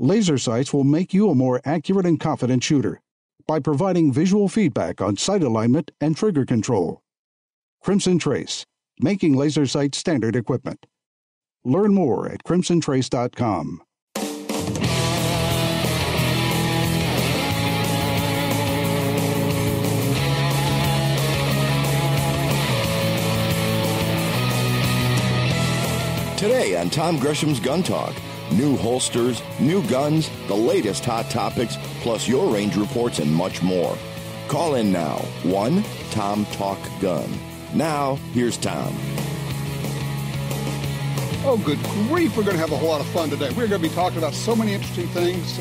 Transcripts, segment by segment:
Laser sights will make you a more accurate and confident shooter by providing visual feedback on sight alignment and trigger control. Crimson Trace, making laser sight standard equipment. Learn more at crimsontrace.com. Today on Tom Gresham's Gun Talk, new holsters, new guns, the latest hot topics, plus your range reports and much more. Call in now, 1-TOM-TALK-GUN. Now, here's Tom. Oh, good grief, we're going to have a whole lot of fun today. We're going to be talking about so many interesting things.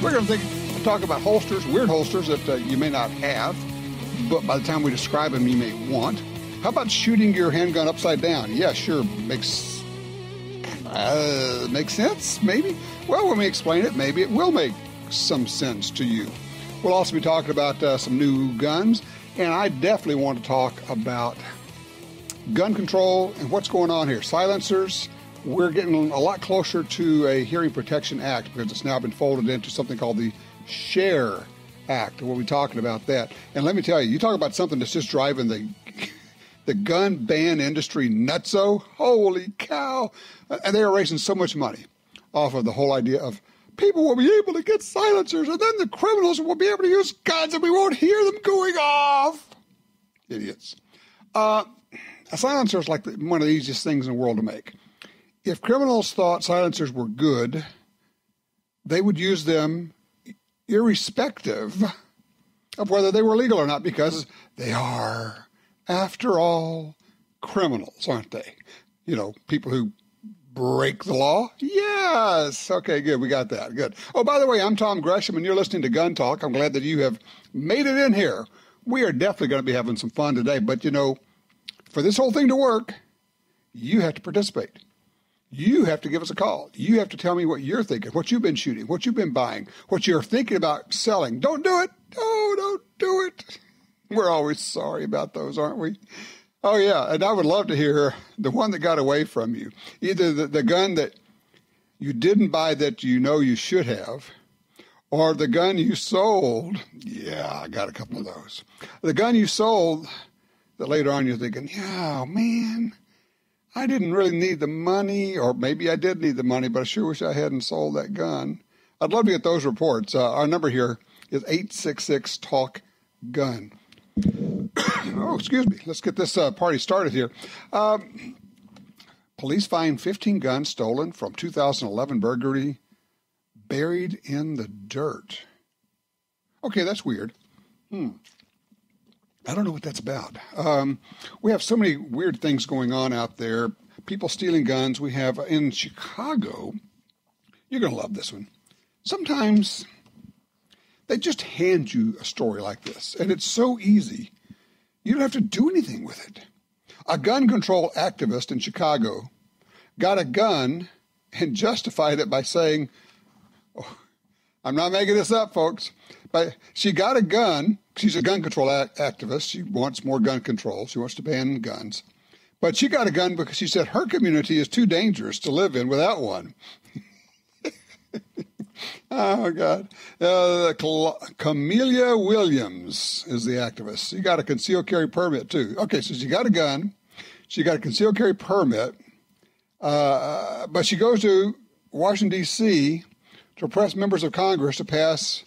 We're going to talk about holsters, weird holsters that you may not have, but by the time we describe them, you may want. How about shooting your handgun upside down? Yeah, sure, makes sense, maybe? Well, when we explain it, maybe it will make some sense to you. We'll also be talking about some new guns, and I definitely want to talk about gun control and what's going on here. Silencers, we're getting a lot closer to a Hearing Protection Act because it's now been folded into something called the SHARE Act. We'll be talking about that. And let me tell you, you talk about something that's just driving the gun ban industry nutso. Holy cow. And they are raising so much money off of the whole idea of people will be able to get silencers and then the criminals will be able to use guns and we won't hear them going off. Idiots. A silencer is like one of the easiest things in the world to make. If criminals thought silencers were good, they would use them irrespective of whether they were legal or not because they are, after all, criminals, aren't they? You know, people who break the law? Yes. Okay, good. We got that. Good. Oh, by the way, I'm Tom Gresham, and you're listening to Gun Talk. I'm glad that you have made it in here. We are definitely going to be having some fun today. But, you know, for this whole thing to work, you have to participate. You have to give us a call. You have to tell me what you're thinking, what you've been shooting, what you've been buying, what you're thinking about selling. Don't do it. Oh, don't do it. We're always sorry about those, aren't we? Oh, yeah, and I would love to hear the one that got away from you. Either the gun that you didn't buy that you know you should have, or the gun you sold. Yeah, I got a couple of those. The gun you sold that later on you're thinking, yeah, man, I didn't really need the money, or maybe I did need the money, but I sure wish I hadn't sold that gun. I'd love to get those reports. Our number here is 866-TALK-GUN. Oh, excuse me. Let's get this party started here. Police find 15 guns stolen from 2011 burglary buried in the dirt. Okay, that's weird. I don't know what that's about. We have so many weird things going on out there. People stealing guns. We have in Chicago, you're going to love this one. Sometimes they just hand you a story like this, and it's so easy. You don't have to do anything with it. A gun control activist in Chicago got a gun and justified it by saying, oh, I'm not making this up, folks, but she got a gun. She's a gun control activist. She wants more gun control. She wants to ban guns. But she got a gun because she said her community is too dangerous to live in without one. Oh, God. Camelia Williams is the activist. She got a concealed carry permit, too. Okay, so she got a gun. She got a concealed carry permit. But she goes to Washington, D.C. to press members of Congress to pass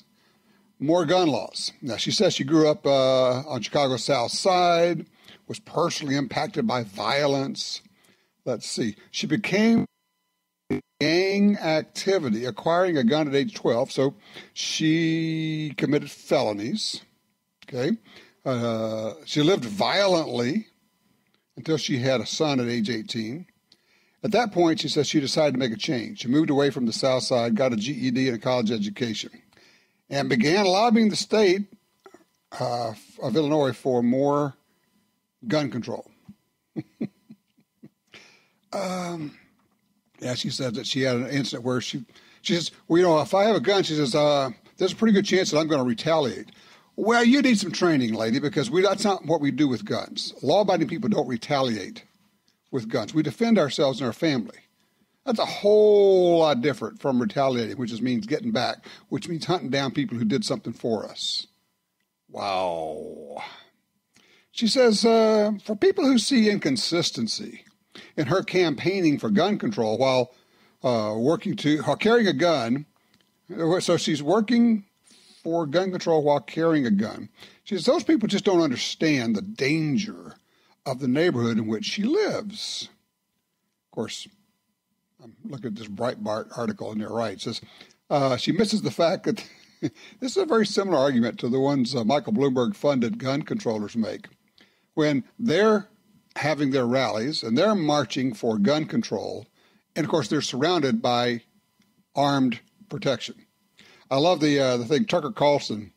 more gun laws. Now, she says she grew up on Chicago's South Side, was personally impacted by violence. Let's see. She became gang activity, acquiring a gun at age 12. So she committed felonies. Okay. She lived violently until she had a son at age 18. At that point, she says she decided to make a change. She moved away from the South Side, got a GED and a college education, and began lobbying the state of Illinois for more gun control. Yeah, she said that she had an incident where she says, well, you know, if I have a gun, she says, there's a pretty good chance that I'm going to retaliate. Well, you need some training, lady, because that's not what we do with guns. Law-abiding people don't retaliate with guns. We defend ourselves and our family. That's a whole lot different from retaliating, which just means getting back, which means hunting down people who did something for us. Wow. She says, for people who see inconsistency in her campaigning for gun control while carrying a gun, so she's working for gun control while carrying a gun. She says those people just don't understand the danger of the neighborhood in which she lives. Of course, I'm looking at this Breitbart article in there, right? It says she misses the fact that this is a very similar argument to the ones Michael Bloomberg-funded gun controllers make. When they're having their rallies and they're marching for gun control, and of course they're surrounded by armed protection. I love the thing Tucker Carlson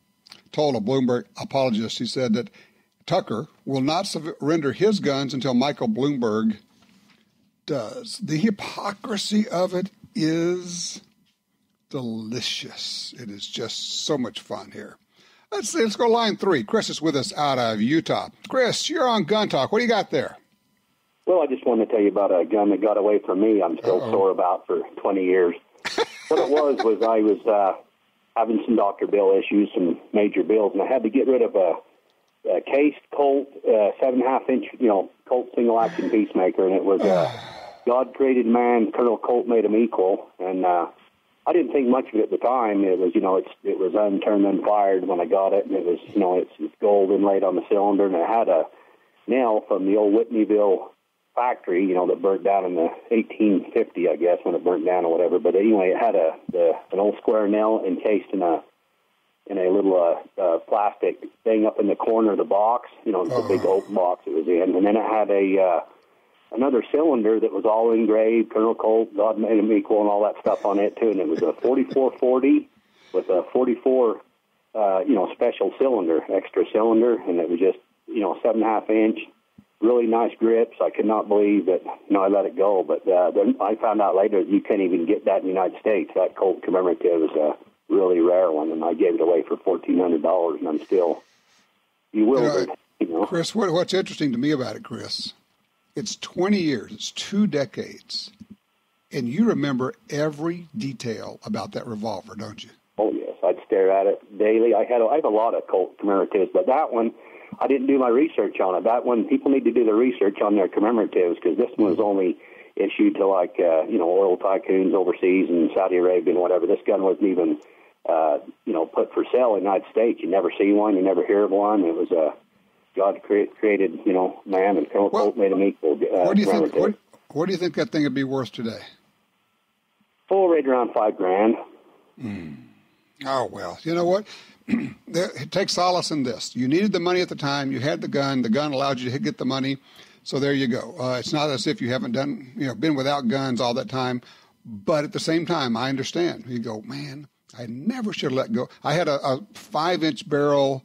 told a Bloomberg apologist. He said that Tucker will not surrender his guns until Michael Bloomberg does. The hypocrisy of it is delicious. It is just so much fun here. Let's go line 3. Chris is with us out of Utah. Chris, you're on Gun Talk. What do you got there? Well, I just wanted to tell you about a gun that got away from me. I'm still sore about for 20 years. What it was I was having some doctor bill issues, some major bills, and I had to get rid of a cased Colt 7.5-inch, Colt single-action peacemaker, and it was God created man, Colonel Colt made him equal, and I didn't think much of it at the time. It was, it was unturned, unfired when I got it, and it was, it's gold inlaid on the cylinder, and it had a nail from the old Whitneyville factory, that burnt down in the 1850, I guess, when it burnt down or whatever. But anyway, it had an old square nail encased in a little plastic thing up in the corner of the box. It's a big oak box it was in, and then it had another cylinder that was all engraved, Colonel Colt, God made him equal, and all that stuff on it too. And it was a 4440 with a 44, special cylinder, extra cylinder, and it was just 7.5 inch. Really nice grips. I could not believe that, I let it go. But then I found out later that you can't even get that in the United States. That Colt commemorative is a really rare one, and I gave it away for $1,400, and I'm still bewildered. Chris, what's interesting to me about it, Chris, it's 20 years, it's 2 decades, and you remember every detail about that revolver, don't you? Oh, yes. I'd stare at it daily. I have a lot of Colt commemoratives, but that one, I didn't do my research on it. That one, people need to do the research on their commemoratives, because this one was only issued to oil tycoons overseas in Saudi Arabia and whatever. This gun wasn't even, put for sale in the United States. You never see one. You never hear of one. It was God created, man, and Colonel Colt made him equal. What do you think? What do you think that thing would be worth today? Full rate around $5,000. Oh well, you know what? Take solace in this. You needed the money at the time. You had the gun. The gun allowed you to get the money. So there you go. It's not as if you haven't been without guns all that time. But at the same time, I understand. You go, man, I never should have let go. I had a 5-inch barrel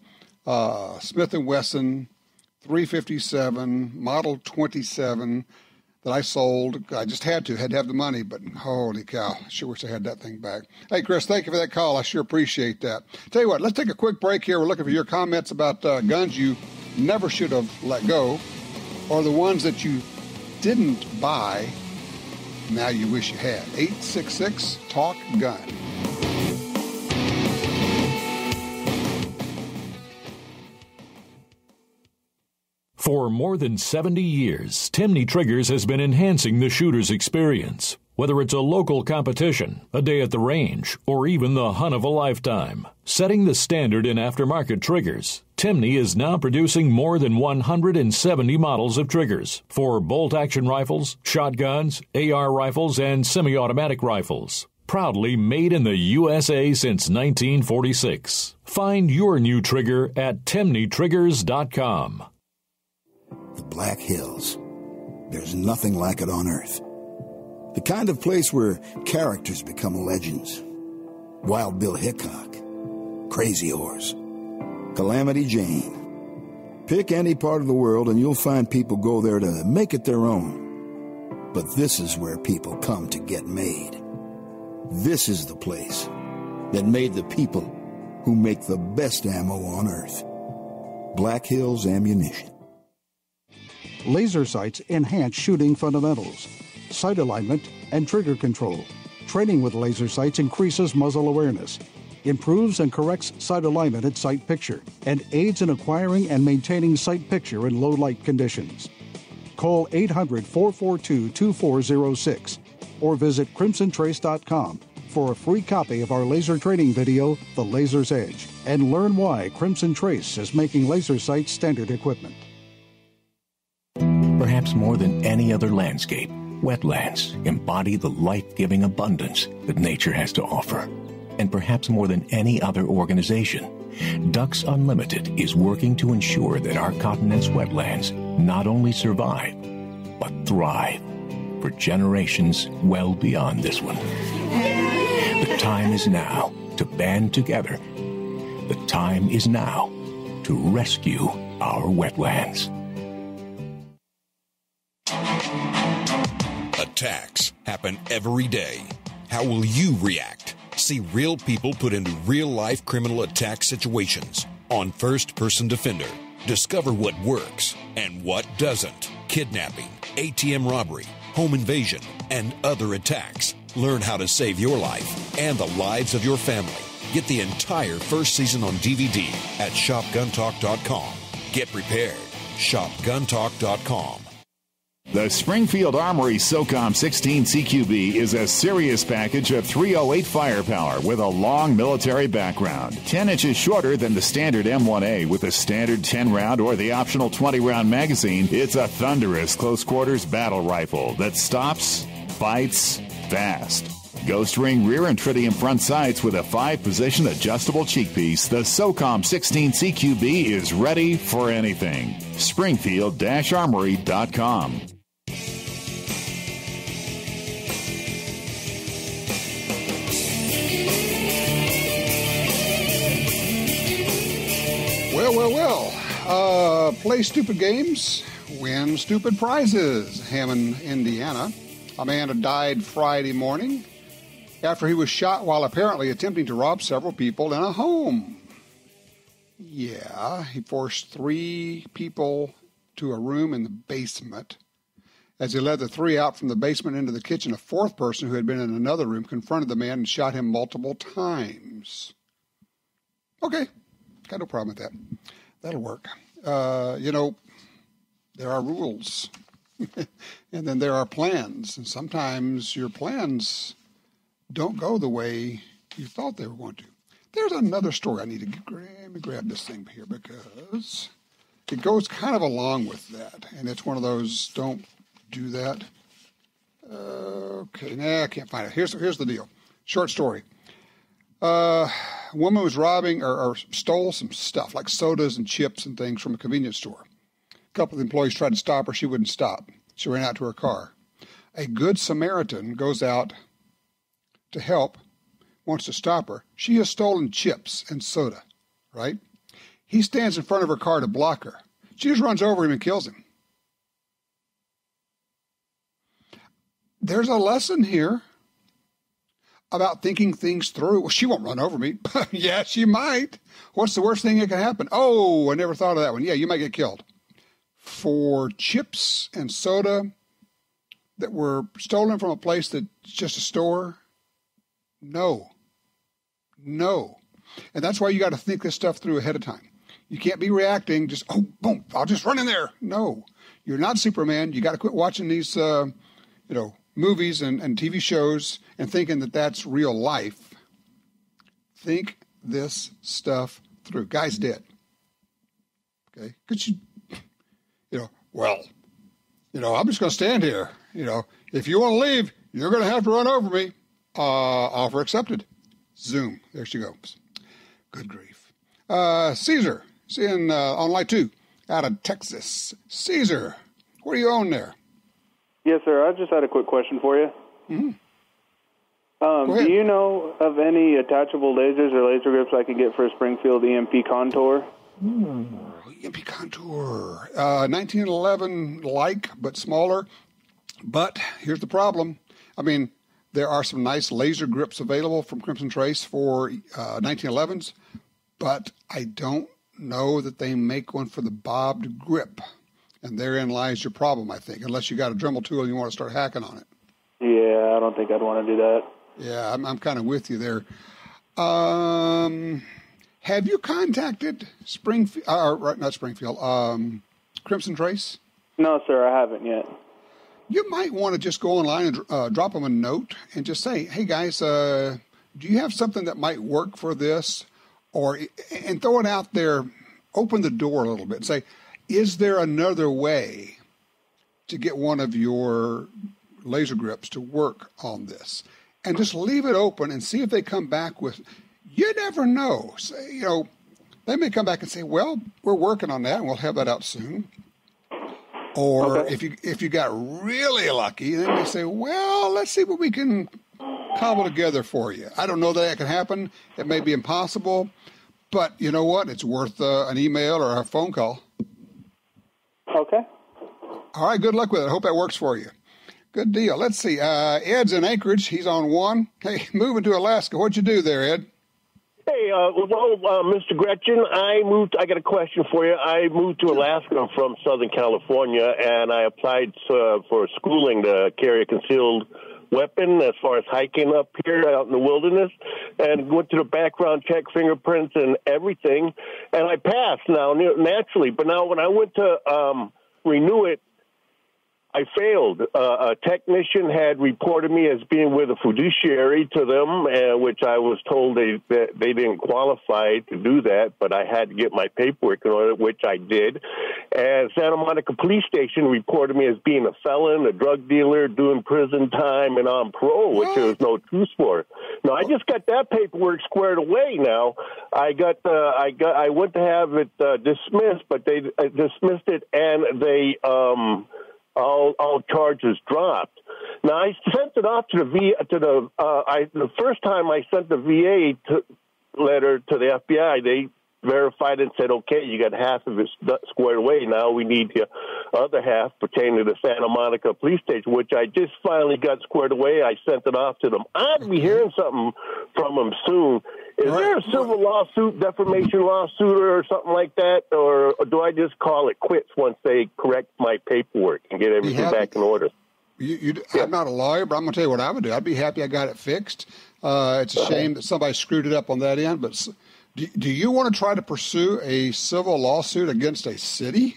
Smith & Wesson 357 Model 27 that I sold. I just had to have the money, but holy cow, I sure wish I had that thing back. Hey, Chris, thank you for that call. I sure appreciate that. Tell you what, let's take a quick break here. We're looking for your comments about guns you never should have let go, or the ones that you didn't buy, now you wish you had. 866-TALK-GUN. For more than 70 years, Timney Triggers has been enhancing the shooter's experience. Whether it's a local competition, a day at the range, or even the hunt of a lifetime. Setting the standard in aftermarket triggers, Timney is now producing more than 170 models of triggers for bolt-action rifles, shotguns, AR rifles, and semi-automatic rifles. Proudly made in the USA since 1946. Find your new trigger at TimneyTriggers.com. The Black Hills. There's nothing like it on Earth. The kind of place where characters become legends. Wild Bill Hickok, Crazy Horse, Calamity Jane. Pick any part of the world and you'll find people go there to make it their own. But this is where people come to get made. This is the place that made the people who make the best ammo on Earth. Black Hills Ammunition. Laser sights enhance shooting fundamentals. sight alignment, and trigger control. Training with laser sights increases muzzle awareness, improves and corrects sight alignment at sight picture, and aids in acquiring and maintaining sight picture in low light conditions. Call 800-442-2406 or visit crimsontrace.com for a free copy of our laser training video, The Laser's Edge, and learn why Crimson Trace is making laser sights standard equipment. Perhaps more than any other landscape, wetlands embody the life-giving abundance that nature has to offer. And perhaps more than any other organization, Ducks Unlimited is working to ensure that our continent's wetlands not only survive, but thrive for generations well beyond this one. The time is now to band together. The time is now to rescue our wetlands. Attacks happen every day. How will you react? See real people put into real-life criminal attack situations on First Person Defender. Discover what works and what doesn't. Kidnapping, ATM robbery, home invasion, and other attacks. Learn how to save your life and the lives of your family. Get the entire first season on DVD at shopguntalk.com. Get prepared. Shopguntalk.com. The Springfield Armory SOCOM 16 CQB is a serious package of .308 firepower with a long military background. 10 inches shorter than the standard M1A with a standard 10-round or the optional 20-round magazine. It's a thunderous close-quarters battle rifle that stops, fights, fast. Ghost ring rear and tritium front sights with a 5-position adjustable cheek piece. The SOCOM 16 CQB is ready for anything. Springfield-Armory.com. Well. Play stupid games, win stupid prizes. Hammond, Indiana. A man had died Friday morning after he was shot while apparently attempting to rob several people in a home. Yeah, he forced 3 people to a room in the basement. As he led the 3 out from the basement into the kitchen, a 4th person who had been in another room confronted the man and shot him multiple times. Okay, got no problem with that. That'll work. There are rules. And then there are plans. And sometimes your plans don't go the way you thought they were going to. There's another story I need to grab this thing here because it goes kind of along with that. And it's one of those, don't do that. Okay, I can't find it. Here's the deal. Short story. A woman was robbing or stole some stuff like sodas and chips and things from a convenience store. A couple of employees tried to stop her. She wouldn't stop. She ran out to her car. A good Samaritan goes out to help, wants to stop her. She has stolen chips and soda, right? He stands in front of her car to block her. She just runs over him and kills him. There's a lesson here about thinking things through. Well, she won't run over me. Yeah, she might. What's the worst thing that can happen? Oh, I never thought of that one. Yeah, you might get killed. For chips and soda that were stolen from a place that's just a store, no. And that's why you got to think this stuff through ahead of time. You can't be reacting just, oh, boom, I'll just run in there. No, you're not Superman. You got to quit watching these, movies and TV shows and thinking that that's real life. Think this stuff through. Guy's dead. Okay? Could you, I'm just going to stand here. If you want to leave, you're going to have to run over me. Offer accepted. Zoom. There she goes. Good grief. Caesar, on Light 2, out of Texas. Caesar, what do you own there? Yes, sir. I just had a quick question for you. Mm-hmm. Do you know of any attachable lasers or laser grips I could get for a Springfield EMP Contour? EMP Contour. 1911 like, but smaller. But here's the problem. I mean, there are some nice laser grips available from Crimson Trace for 1911s, but I don't know that they make one for the bobbed grip. And therein lies your problem, I think, unless you got a Dremel tool and you want to start hacking on it. Yeah, I don't think I'd want to do that. Yeah, I'm kind of with you there. Have you contacted Crimson Trace? No, sir, I haven't yet. You might want to just go online and drop them a note and just say, hey, guys, do you have something that might work for this? And throw it out there, open the door a little bit and say, is there another way to get one of your laser grips to work on this? And just leave it open and see if they come back with, you never know. They may come back and say, well, we're working on that and we'll have that out soon. Or if you got really lucky, then they say, well, let's see what we can cobble together for you. I don't know that can happen. It may be impossible. But you know what? It's worth an email or a phone call. Okay. All right, good luck with it. I hope that works for you. Good deal. Let's see. Ed's in Anchorage. He's on one. Hey, moving to Alaska. What'd you do there, Ed? Hey, Mr. Gresham, I got a question for you. I moved to Alaska from Southern California, and I applied for schooling to carry a concealed weapon as far as hiking up here out in the wilderness, and went to the background check, fingerprints, and everything, and I passed now, naturally. But now when I went to renew it, I failed. A technician had reported me as being with a fiduciary to them, which I was told they didn't qualify to do that, but I had to get my paperwork in order, which I did. And Santa Monica Police Station reported me as being a felon, a drug dealer, doing prison time, and on parole, which there was no truth for. Now, I just got that paperwork squared away now. I went to have it dismissed, but they dismissed it, and they all charges dropped. Now I sent it off to the first time I sent the VA letter to the FBI. They verified and said, okay, you got half of it squared away. Now we need the other half pertaining to the Santa Monica Police Station, which I just finally got squared away. I sent it off to them. I'll be hearing something from them soon. Is there a civil lawsuit, defamation lawsuit, or something like that, or do I just call it quits once they correct my paperwork and get everything back in order? I'm not a lawyer, but I'm going to tell you what I would do. I'd be happy I got it fixed. It's a shame that somebody screwed it up on that end, but do you want to try to pursue a civil lawsuit against a city?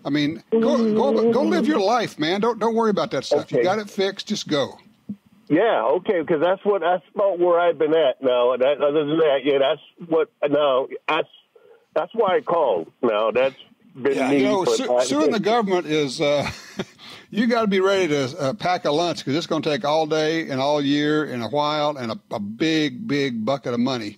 I mean, go live your life, man. Don't worry about that stuff. You got it fixed, just go. Yeah, okay, because that's about where I've been at now. Other than that, that's why I called. Now that's been me. Suing the government is you got to be ready to pack a lunch because it's going to take all day and all year and a while and a big bucket of money.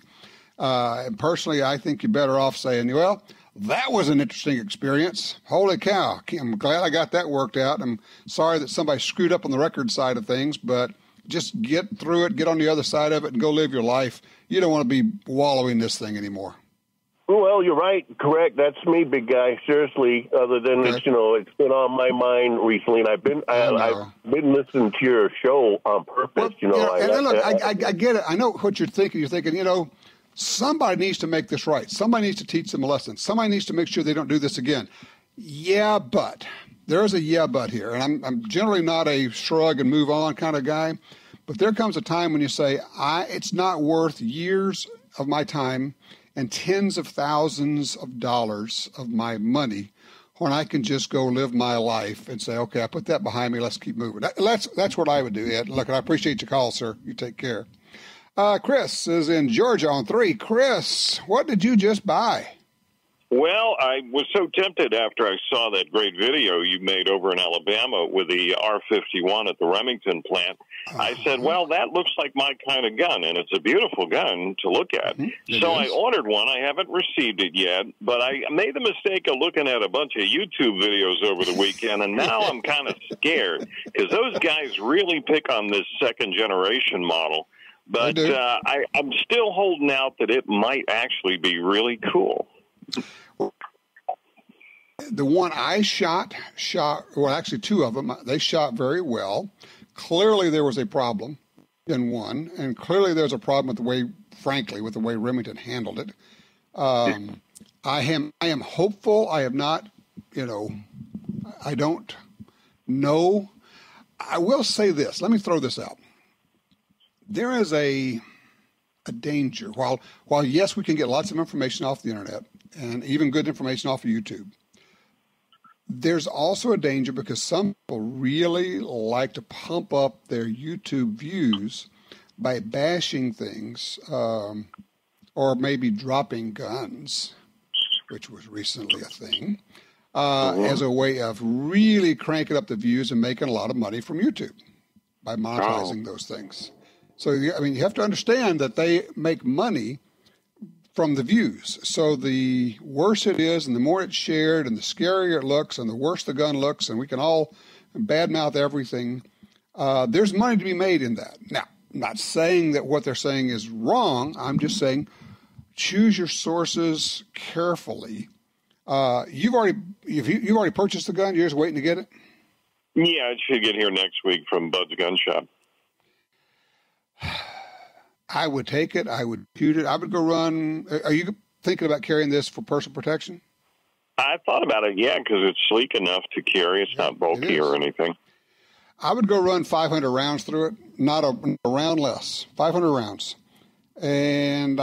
And personally, I think you're better off saying, well, that was an interesting experience. Holy cow! I'm glad I got that worked out. I'm sorry that somebody screwed up on the record side of things, but just get through it, get on the other side of it, and go live your life. You don't want to be wallowing this thing anymore. Well, you're right. Correct. That's me, big guy. Seriously. Other than it's been on my mind recently, and I've been listening to your show on purpose. I get it. I know what you're thinking. You're thinking, somebody needs to make this right. Somebody needs to teach them a lesson. Somebody needs to make sure they don't do this again. Yeah, but there's a but here, and I'm generally not a shrug and move on kind of guy, but there comes a time when you say, it's not worth years of my time and tens of thousands of dollars of my money when I can just go live my life and say, okay, I put that behind me, let's keep moving. That's what I would do, Ed. Look, I appreciate your call, sir. You take care. Chris is in Georgia on 3. Chris, what did you just buy? Well, I was so tempted after I saw that great video you made over in Alabama with the R51 at the Remington plant. I said, well, that looks like my kind of gun, and it's a beautiful gun to look at. So I ordered one. I haven't received it yet, but I made the mistake of looking at a bunch of YouTube videos over the weekend, and now I'm kind of scared because those guys really pick on this second-generation model. But I'm still holding out that it might actually be really cool. The one I shot, well, actually two of them, they shot very well. Clearly there was a problem in one, and clearly there's a problem with the way Remington handled it. I am hopeful. I have not, I don't know. I will say this. Let me throw this out. There is a danger. While yes, we can get lots of information off the internet and even good information off of YouTube, there's also a danger because some people really like to pump up their YouTube views by bashing things or maybe dropping guns, which was recently a thing, as a way of really cranking up the views and making a lot of money from YouTube by monetizing those things. So, I mean, you have to understand that they make money from the views. So the worse it is and the more it's shared and the scarier it looks and the worse the gun looks and we can all badmouth everything, there's money to be made in that. Now, I'm not saying that what they're saying is wrong. I'm just saying choose your sources carefully. You've already purchased the gun? You're just waiting to get it? Yeah, it should get here next week from Bud's Gun Shop. I would take it. I would shoot it. I would go run. Are you thinking about carrying this for personal protection? I thought about it, yeah, because it's sleek enough to carry. It's not bulky or anything. I would go run 500 rounds through it, not a round less, 500 rounds. And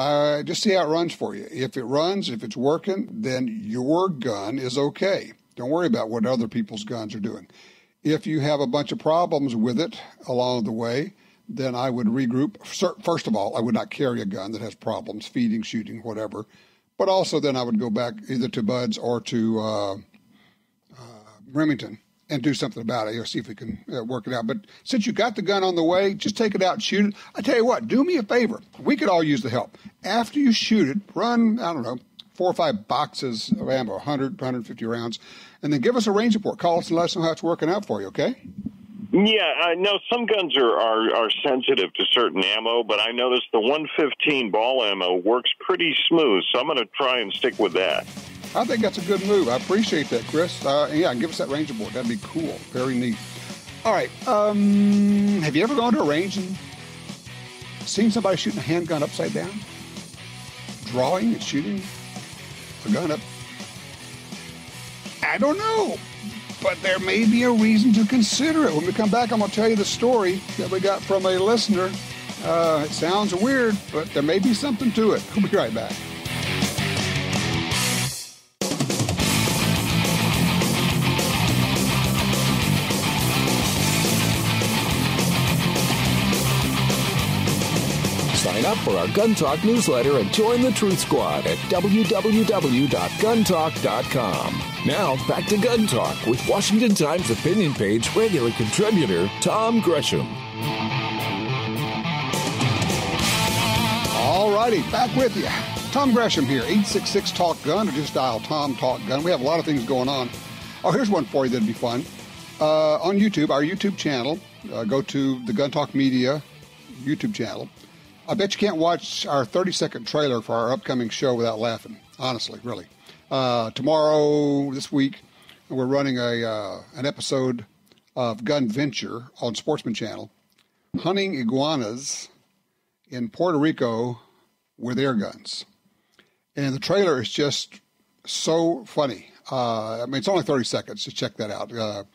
just see how it runs for you. If it runs, if it's working, then your gun is okay. Don't worry about what other people's guns are doing. If you have a bunch of problems with it along the way, then I would regroup. First of all, I would not carry a gun that has problems, feeding, shooting, whatever. But also then I would go back either to Bud's or to Remington and do something about it, or see if we can work it out. But since you got the gun on the way, just take it out and shoot it. I tell you what, do me a favor. We could all use the help. After you shoot it, run, 4 or 5 boxes of ammo, 100, 150 rounds, and then give us a range report. Call us and let us know how it's working out for you, okay? Yeah, I know some guns are sensitive to certain ammo, but I noticed the 115 ball ammo works pretty smooth, so I'm going to try and stick with that. I think that's a good move. I appreciate that, Chris. Give us that range report. That'd be cool. Very neat. All right. Have you ever gone to a range and seen somebody shooting a handgun upside down? Drawing and shooting a gun up? I don't know. But there may be a reason to consider it. When we come back, I'm going to tell you the story that we got from a listener. It sounds weird, but there may be something to it. We'll be right back. Sign up for our Gun Talk newsletter and join the Truth Squad at www.guntalk.com. Now, back to Gun Talk with Washington Times opinion page regular contributor Tom Gresham. All righty, back with you. Tom Gresham here, 866-TALK-GUN, or just dial Tom Talk Gun. We have a lot of things going on. Oh, here's one for you that'd be fun. On YouTube, our YouTube channel, go to the Gun Talk Media YouTube channel. I bet you can't watch our 30-second trailer for our upcoming show without laughing. Honestly, really. Tomorrow, this week, we're running an episode of Gun Venture on Sportsman Channel, hunting iguanas in Puerto Rico with air guns. And the trailer is just so funny. It's only 30 seconds, so check that out. Go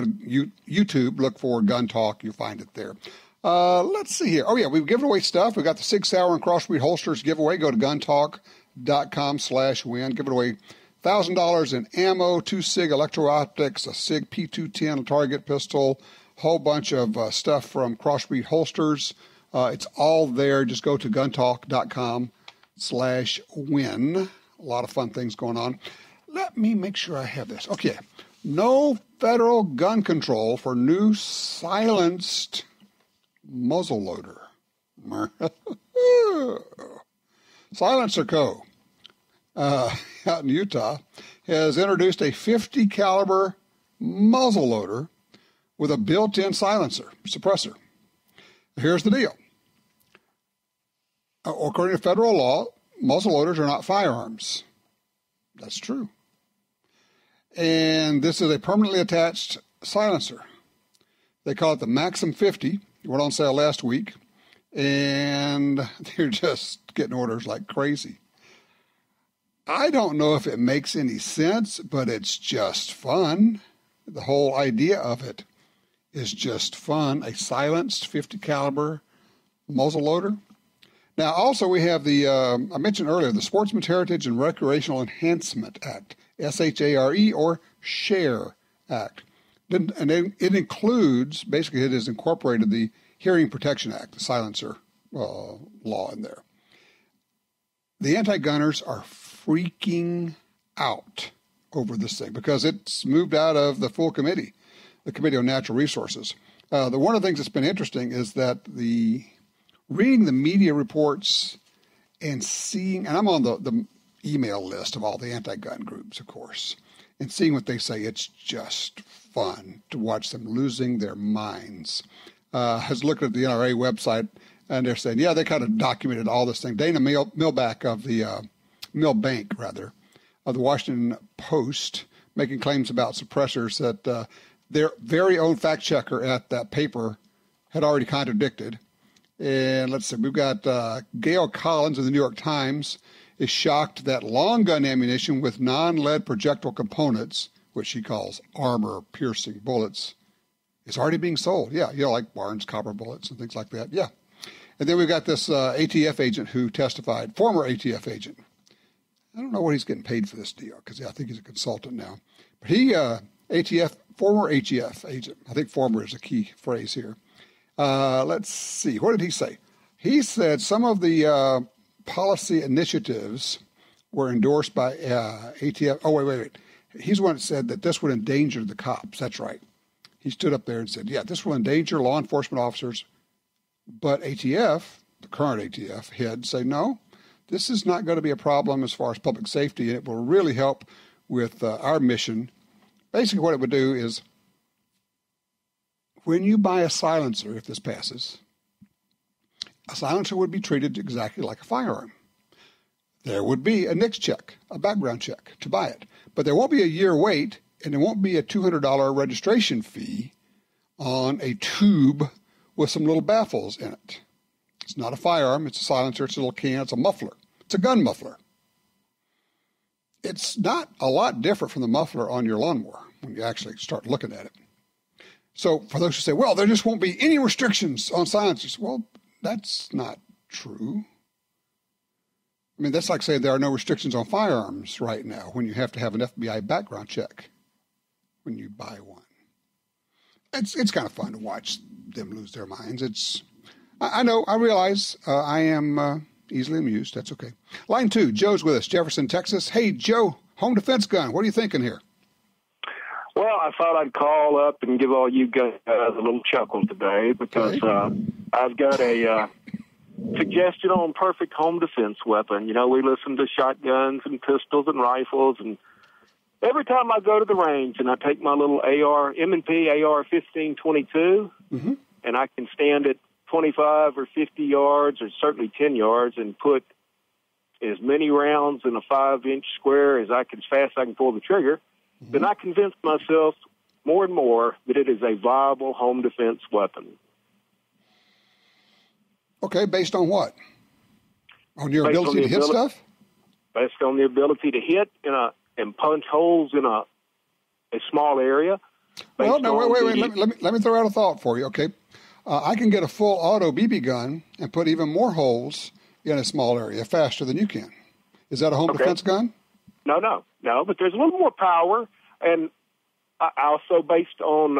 to YouTube, look for Gun Talk, you'll find it there. Let's see here. Oh, yeah, we've given away stuff. We got the Sig Sauer and Crossbreed holsters giveaway. Go to guntalk.com/win. Give it away $1,000 in ammo, 2 Sig electro-optics, a Sig P210 target pistol, whole bunch of stuff from Crossbreed holsters. It's all there. Just go to guntalk.com/win. A lot of fun things going on. Let me make sure I have this. Okay. No federal gun control for new silenced muzzleloader. Silencer Co. Out in Utah has introduced a 50 caliber muzzleloader with a built-in silencer suppressor. Here's the deal. According to federal law, muzzleloaders are not firearms. That's true. And this is a permanently attached silencer. They call it the Maxim 50. It went on sale last week, and they're just getting orders like crazy. I don't know if it makes any sense, but it's just fun. The whole idea of it is just fun. A silenced 50 caliber muzzle loader. Now, also we have the, I mentioned earlier, the Sportsman's Heritage and Recreational Enhancement Act, SHARE or SHARE Act. And it includes, basically it has incorporated the Hearing Protection Act, the silencer law in there. The anti-gunners are freaking out over this thing because it's moved out of the full committee, the Committee on Natural Resources. One of the things that's been interesting is that reading the media reports and seeing, and I'm on the email list of all the anti-gun groups, of course, and seeing what they say, it's just fun to watch them losing their minds. I was looking at the NRA website, and they're saying, yeah, they kind of documented all this thing. Dana Milbank of the Washington Post, making claims about suppressors that their very own fact checker at that paper had already contradicted. And let's see, we've got Gail Collins of the New York Times is shocked that long gun ammunition with non-lead projectile components, which she calls armor-piercing bullets, is already being sold. Yeah, like Barnes copper bullets and things like that. Yeah. And then we've got this ATF agent who testified, former ATF agent. I don't know what he's getting paid for this deal because I think he's a consultant now. But he, former ATF agent, I think former is a key phrase here. Let's see, what did he say? He said some of the policy initiatives were endorsed by ATF. Oh, wait. He's the one that said that this would endanger the cops. That's right. He stood up there and said, yeah, this will endanger law enforcement officers. But ATF, the current ATF head, say, no, this is not going to be a problem as far as public safety, and it will really help with our mission. Basically, what it would do is when you buy a silencer, if this passes, a silencer would be treated exactly like a firearm. There would be a NICS check, a background check to buy it. But there won't be a year wait, and there won't be a $200 registration fee on a tube with some little baffles in it. It's not a firearm. It's a silencer. It's a little can. It's a muffler. It's a gun muffler. It's not a lot different from the muffler on your lawnmower when you actually start looking at it. So for those who say, well, there just won't be any restrictions on silencers. Well, that's not true. I mean, that's like saying there are no restrictions on firearms right now when you have to have an FBI background check when you buy one. It's kind of fun to watch them lose their minds. I realize I am easily amused. That's okay. Line 2, Joe's with us, Jefferson, Texas. Hey, Joe, home defense gun. What are you thinking here? Well, I thought I'd call up and give all you guys a little chuckle today because I've got a suggestion on perfect home defense weapon. You know, we listen to shotguns and pistols and rifles, and every time I go to the range and I take my little M&P AR-1522, and I can stand at 25 or 50 yards or certainly 10 yards and put as many rounds in a 5-inch square as fast as I can pull the trigger, then I convince myself more and more that it is a viable home defense weapon. Okay, based on what? On your ability to hit stuff? Based on the ability to hit and punch holes in a small area. Well, no, wait. Let me throw out a thought for you, okay? I can get a full auto BB gun and put even more holes in a small area faster than you can. Is that a home defense gun? No, but there's a little more power, and also based on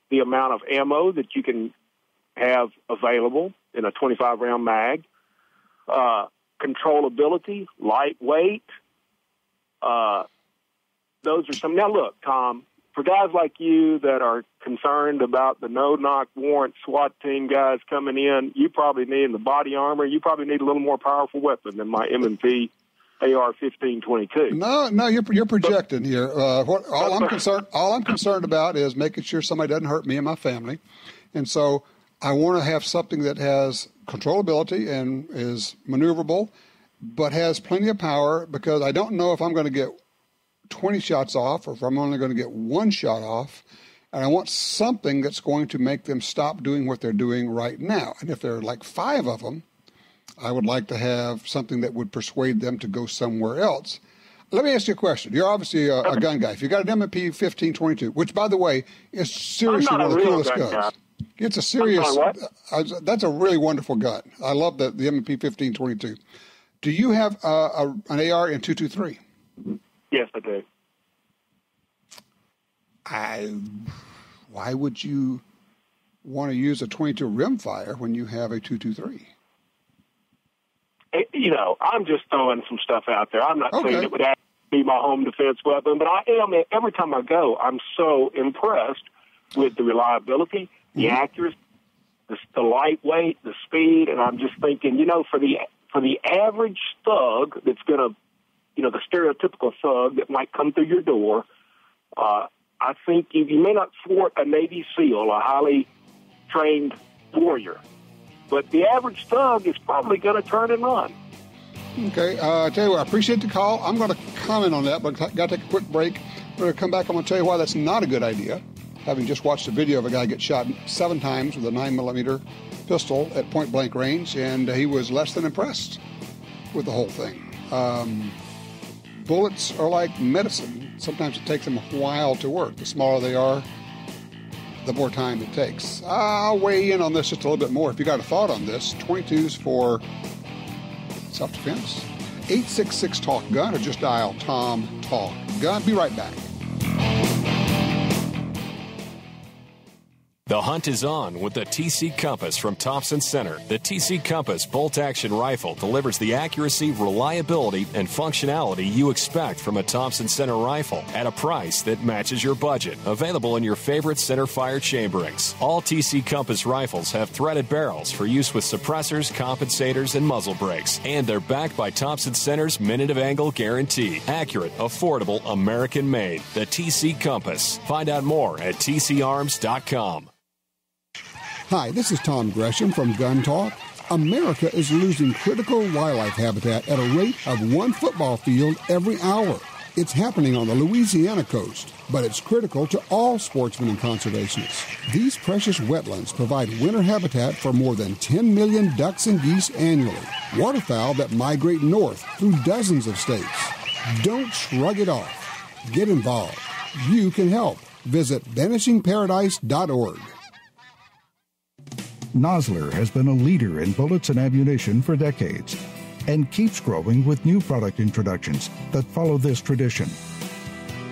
the amount of ammo that you can have available in a 25-round mag, controllability, lightweight. Those are some. Now, look, Tom, for guys like you that are concerned about the no-knock warrant SWAT team guys coming in, you probably need the body armor. You probably need a little more powerful weapon than my M&P AR-1522. No, you're projecting here. All I'm concerned about is making sure somebody doesn't hurt me and my family, and so I want to have something that has controllability and is maneuverable, but has plenty of power because I don't know if I'm going to get 20 shots off or if I'm only going to get one shot off, and I want something that's going to make them stop doing what they're doing right now. And if there are like 5 of them, I would like to have something that would persuade them to go somewhere else. Let me ask you a question. You're obviously a gun guy. If you got an M&P 1522, which, by the way, is seriously one of the coolest guns. Guy. It's a serious. That's a really wonderful gun. I love the M&P 1522. Do you have an AR in 223? Yes, I do. Why would you want to use a 22 rimfire when you have a 223? You know, I'm just throwing some stuff out there. I'm not saying it would have to be my home defense weapon, but I am. Every time I go, I'm so impressed with the reliability, the accuracy, the lightweight, the speed, and I'm just thinking, you know, for the average thug that's going to, you know, the stereotypical thug that might come through your door, I think you may not thwart a Navy SEAL, a highly trained warrior, but the average thug is probably going to turn and run. Okay, I tell you what, I appreciate the call. I'm going to comment on that, but I've got to take a quick break. We're going to come back. I'm going to tell you why that's not a good idea, having just watched a video of a guy get shot 7 times with a 9mm pistol at point-blank range, and he was less than impressed with the whole thing. Bullets are like medicine. Sometimes it takes them a while to work. The smaller they are, the more time it takes. I'll weigh in on this just a little bit more. If you got a thought on this, 22s for self-defense. 866-TALK-GUN, or just dial Tom Talk Gun. Be right back. The hunt is on with the TC Compass from Thompson Center. The TC Compass bolt-action rifle delivers the accuracy, reliability, and functionality you expect from a Thompson Center rifle at a price that matches your budget. Available in your favorite center fire chamberings. All TC Compass rifles have threaded barrels for use with suppressors, compensators, and muzzle brakes. And they're backed by Thompson Center's minute of angle guarantee. Accurate, affordable, American-made. The TC Compass. Find out more at tcarms.com. Hi, this is Tom Gresham from Gun Talk. America is losing critical wildlife habitat at a rate of 1 football field every hour. It's happening on the Louisiana coast, but it's critical to all sportsmen and conservationists. These precious wetlands provide winter habitat for more than 10 million ducks and geese annually, waterfowl that migrate north through dozens of states. Don't shrug it off. Get involved. You can help. Visit vanishingparadise.org. Nosler has been a leader in bullets and ammunition for decades and keeps growing with new product introductions that follow this tradition.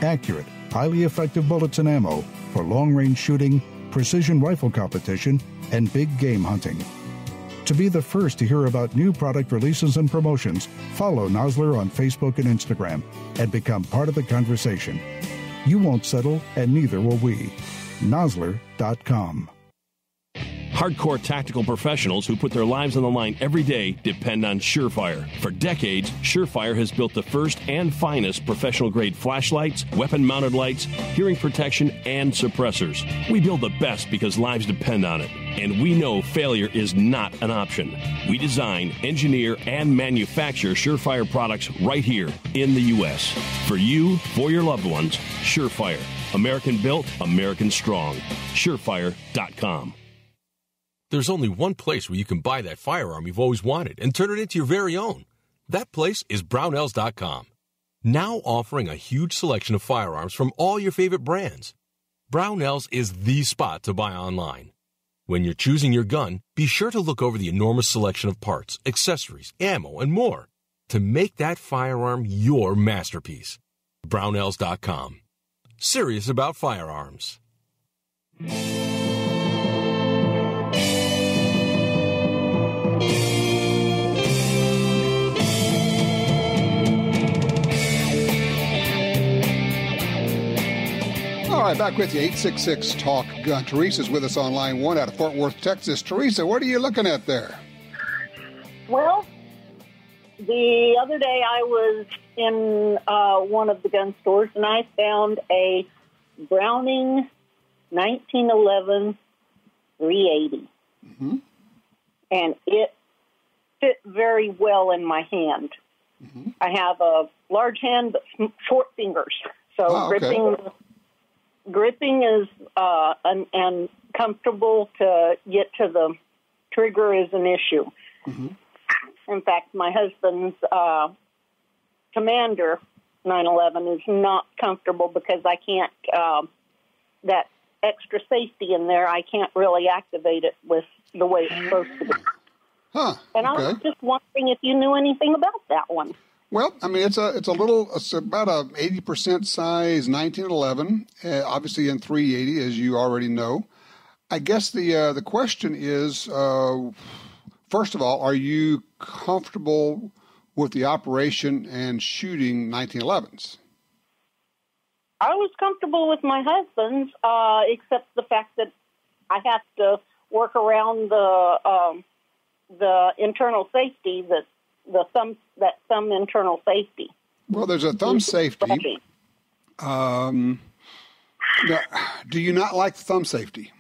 Accurate, highly effective bullets and ammo for long-range shooting, precision rifle competition, and big game hunting. To be the first to hear about new product releases and promotions, follow Nosler on Facebook and Instagram and become part of the conversation. You won't settle, and neither will we. Nosler.com. Hardcore tactical professionals who put their lives on the line every day depend on Surefire. For decades, Surefire has built the first and finest professional-grade flashlights, weapon-mounted lights, hearing protection, and suppressors. We build the best because lives depend on it. And we know failure is not an option. We design, engineer, and manufacture Surefire products right here in the U.S. For you, for your loved ones, Surefire. American built, American strong. Surefire.com. There's only one place where you can buy that firearm you've always wanted and turn it into your very own. That place is Brownells.com. Now offering a huge selection of firearms from all your favorite brands. Brownells is the spot to buy online. When you're choosing your gun, be sure to look over the enormous selection of parts, accessories, ammo, and more to make that firearm your masterpiece. Brownells.com. Serious about firearms. All right, back with you, 866-TALK-GUN. Teresa's with us on line 1 out of Fort Worth, Texas. Teresa, what are you looking at there? Well, the other day I was in one of the gun stores, and I found a Browning 1911 380. Mm-hmm. And it fit very well in my hand. Mm-hmm. I have a large hand but short fingers, so gripping is and comfortable to get to the trigger is an issue. Mm-hmm. In fact, my husband's commander 911 is not comfortable because I can't, that extra safety in there, I can't really activate it with the way it's supposed to be. Huh. And I was just wondering if you knew anything about that one. Well, I mean, it's about a 80% size 1911, obviously in 380, as you already know. I guess the question is, first of all, are you comfortable with the operation and shooting 1911s? I was comfortable with my husband's, except the fact that I have to work around the internal safety, that thumb internal safety. Well, there's a thumb safety. Now, do you not like the thumb safety?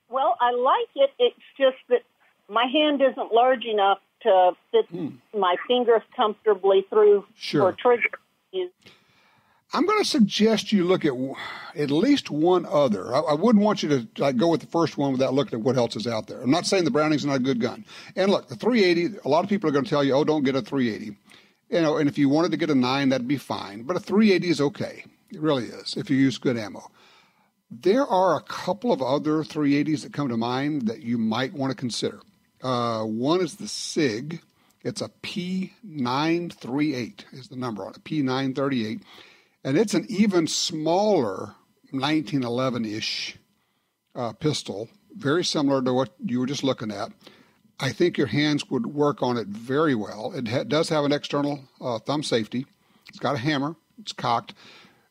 Well, I like it. It's just that my hand isn't large enough to fit my fingers comfortably through for trigger use. I'm going to suggest you look at least one other. I wouldn't want you to go with the first one without looking at what else is out there. I'm not saying the Browning's not a good gun. And look, the 380, a lot of people are going to tell you, oh, don't get a 380. And if you wanted to get a 9, that'd be fine. But a 380 is okay. It really is, if you use good ammo. There are a couple of other 380s that come to mind that you might want to consider. One is the SIG. It's a P938 is the number on it, P938. And it's an even smaller 1911-ish pistol, very similar to what you were just looking at. I think your hands would work on it very well. It does have an external thumb safety. It's got a hammer. It's cocked.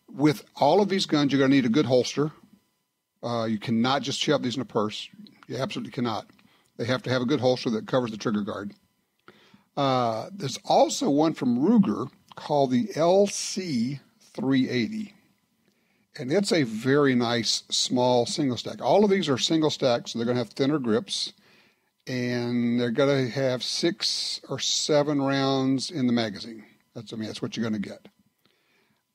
With all of these guns, you're going to need a good holster. You cannot just shove these in a purse. You absolutely cannot. They have to have a good holster that covers the trigger guard. There's also one from Ruger called the LC380. And it's a very nice small single stack. All of these are single stacks, so they're going to have thinner grips. And they're going to have 6 or 7 rounds in the magazine. That's what you're going to get.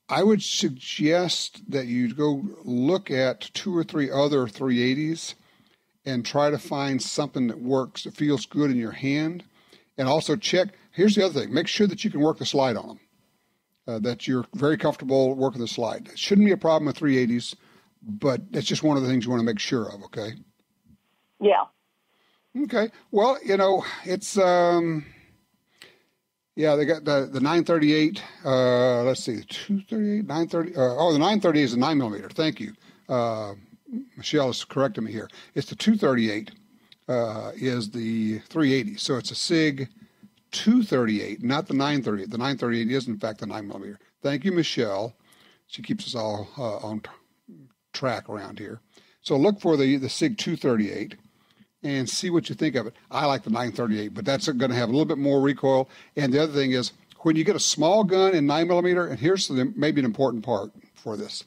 I would suggest that you go look at 2 or 3 other 380s and try to find something that works, that feels good in your hand. And also check, here's the other thing, make sure that you can work the slide on them, that you're very comfortable working the slide. It shouldn't be a problem with 380s, but that's just one of the things you want to make sure of, okay? Yeah. Okay. Well, it's... Yeah, they got the 938. Let's see, 238, 930. The 930 is a 9mm. Thank you. Michelle is correcting me here. It's the 238 is the 380. So it's a SIG 238, not the 938. The 938 is, in fact, the 9mm. Thank you, Michelle. She keeps us all on track around here. So look for the SIG 238. And see what you think of it. I like the 938, but that's going to have a little bit more recoil. And the other thing is, when you get a small gun in 9mm, and here's maybe an important part for this.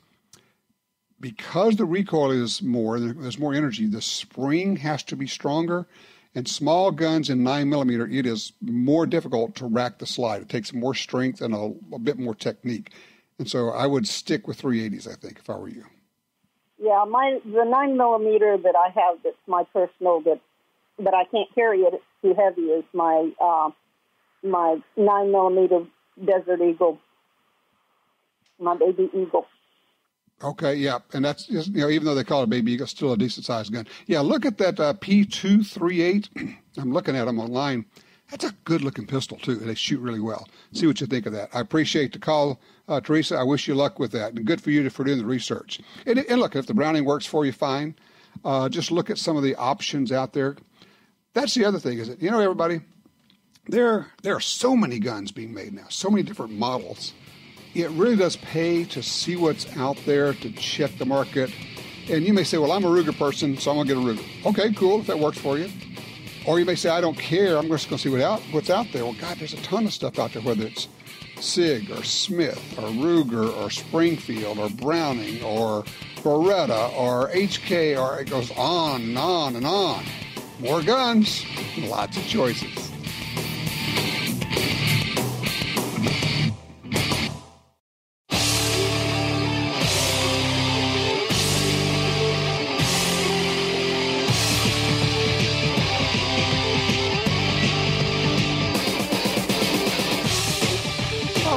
Because the recoil is more, there's more energy, the spring has to be stronger. And small guns in 9mm, it is more difficult to rack the slide. It takes more strength and a bit more technique. And so I would stick with 380s, I think, if I were you. Yeah, the 9mm that I have that's my personal, but I can't carry it, it's too heavy, is my 9mm Desert Eagle, my baby Eagle. Okay, yeah, and that's just, even though they call it a baby Eagle, it's still a decent sized gun. Yeah, look at that P238. I'm looking at them online. That's a good looking pistol too. They shoot really well. See what you think of that. I appreciate the call, Teresa. I wish you luck with that, and good for you for doing the research. And look, if the Browning works for you, fine. Just look at some of the options out there. That's the other thing, is that everybody, there are so many guns being made now, so many different models. It really does pay to see what's out there, to check the market. And you may say, well, I'm a Ruger person, so I'm going to get a Ruger. Okay, cool, if that works for you. Or you may say, I don't care, I'm just going to see what's out there. Well, God, there's a ton of stuff out there, whether it's SIG or Smith or Ruger or Springfield or Browning or Beretta or HK, or it goes on and on and on. More guns, lots of choices.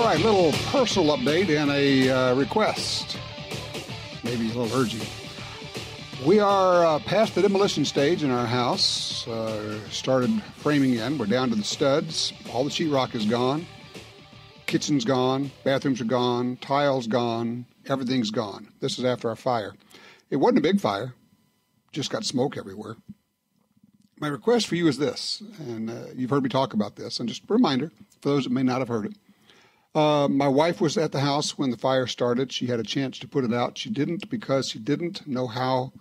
All right, little personal update and a request. Maybe a little urgent. We are past the demolition stage in our house. Started framing in. We're down to the studs. All the sheetrock is gone. Kitchen's gone. Bathrooms are gone. Tiles gone. Everything's gone. This is after our fire. It wasn't a big fire. Just got smoke everywhere. My request for you is this, and you've heard me talk about this, and just a reminder for those that may not have heard it. My wife was at the house when the fire started. She had a chance to put it out. She didn't because she didn't know how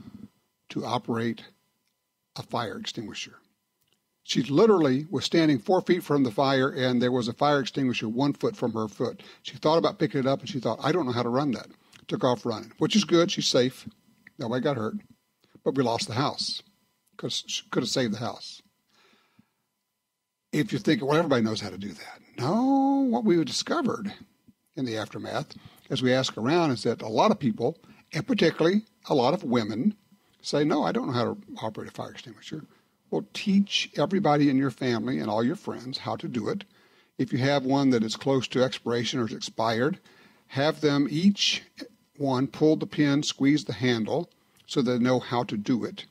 to operate a fire extinguisher. She literally was standing 4 feet from the fire, and there was a fire extinguisher 1 foot from her foot. She thought about picking it up, and she thought, I don't know how to run that. Took off running, which is good. She's safe. Nobody got hurt. But we lost the house because she could have saved the house. If you're thinking, well, everybody knows how to do that. No, what we discovered in the aftermath, as we ask around, is that a lot of people, and particularly a lot of women, say, no, I don't know how to operate a fire extinguisher. Well, teach everybody in your family and all your friends how to do it. If you have one that is close to expiration or is expired, have them each one pull the pin, squeeze the handle, so they know how to do it.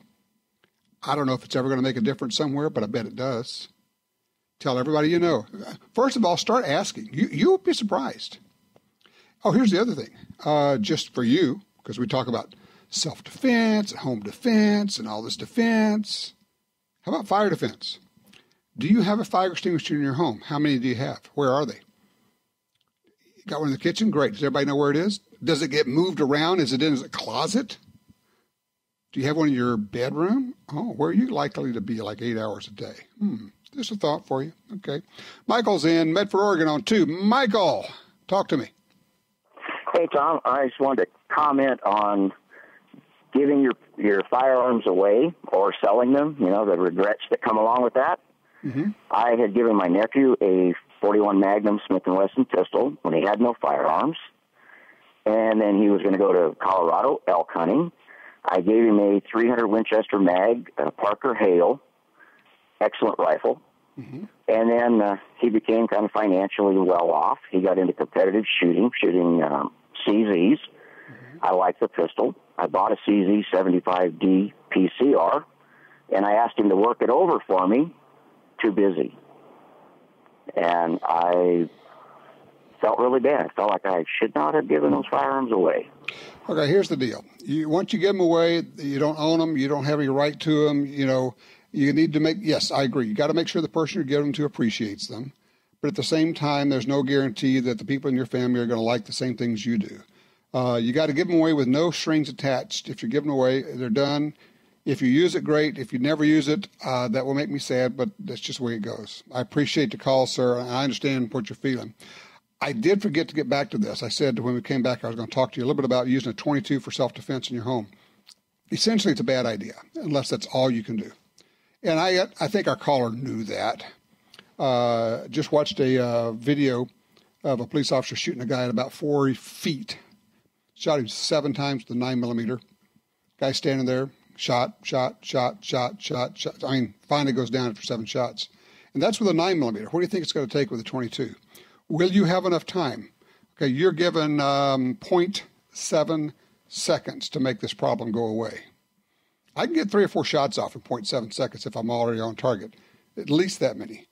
I don't know if it's ever going to make a difference somewhere, but I bet it does. Tell everybody you know. First of all, start asking. You'll be surprised. Oh, here's the other thing. Just for you, because we talk about self-defense and home defense and all this defense. How about fire defense? Do you have a fire extinguisher in your home? How many do you have? Where are they? You got one in the kitchen? Great. Does everybody know where it is? Does it get moved around? Is it in a closet? Do you have one in your bedroom? Oh, where are you likely to be like 8 hours a day? Just a thought for you. Okay. Michael's in Medford, Oregon on 2. Michael, talk to me. Hey, Tom. I just wanted to comment on giving your firearms away or selling them, the regrets that come along with that. Mm-hmm. I had given my nephew a 41 Magnum Smith & Wesson pistol when he had no firearms, and then he was going to go to Colorado elk hunting. I gave him a 300 Winchester mag, Parker Hale, excellent rifle. Mm-hmm. And then he became kind of financially well off. He got into competitive shooting CZs. Mm-hmm. I like the pistol. I bought a CZ 75D PCR, and I asked him to work it over for me. Too busy. And I felt really bad. I felt like I should not have given those firearms away. Okay, here's the deal. Once you give them away, you don't own them. You don't have any right to them. You need to make, yes, I agree. You got to make sure the person you're giving them to appreciates them. But at the same time, there's no guarantee that the people in your family are going to like the same things you do. You got to give them away with no strings attached. If you're giving them away, they're done. If you use it, great. If you never use it, that will make me sad, but that's just the way it goes. I appreciate the call, sir, and I understand what you're feeling. I did forget to get back to this. I said when we came back, I was going to talk to you a little bit about using a .22 for self-defense in your home. Essentially, it's a bad idea, unless that's all you can do. And I think our caller knew that. Just watched a video of a police officer shooting a guy at about 4 feet. Shot him 7 times with a 9mm. Guy standing there, shot. I mean, finally goes down after 7 shots. And that's with a 9mm. What do you think it's going to take with a .22? Will you have enough time? Okay, you're given 0.7 seconds to make this problem go away. I can get 3 or 4 shots off in 0.7 seconds if I'm already on target, at least that many.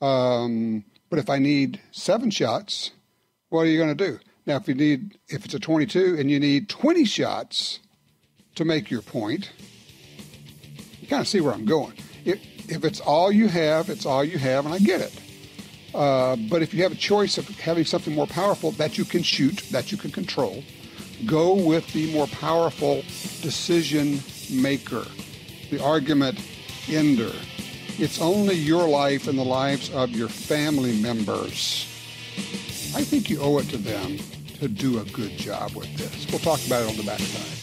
But if I need 7 shots, what are you going to do? Now, if it's a .22 and you need 20 shots to make your point, you kind of see where I'm going. If it's all you have, it's all you have, and I get it. But if you have a choice of having something more powerful that you can shoot, that you can control, go with the more powerful decision maker, the argument ender. It's only your life and the lives of your family members. I think you owe it to them to do a good job with this. We'll talk about it on the backside.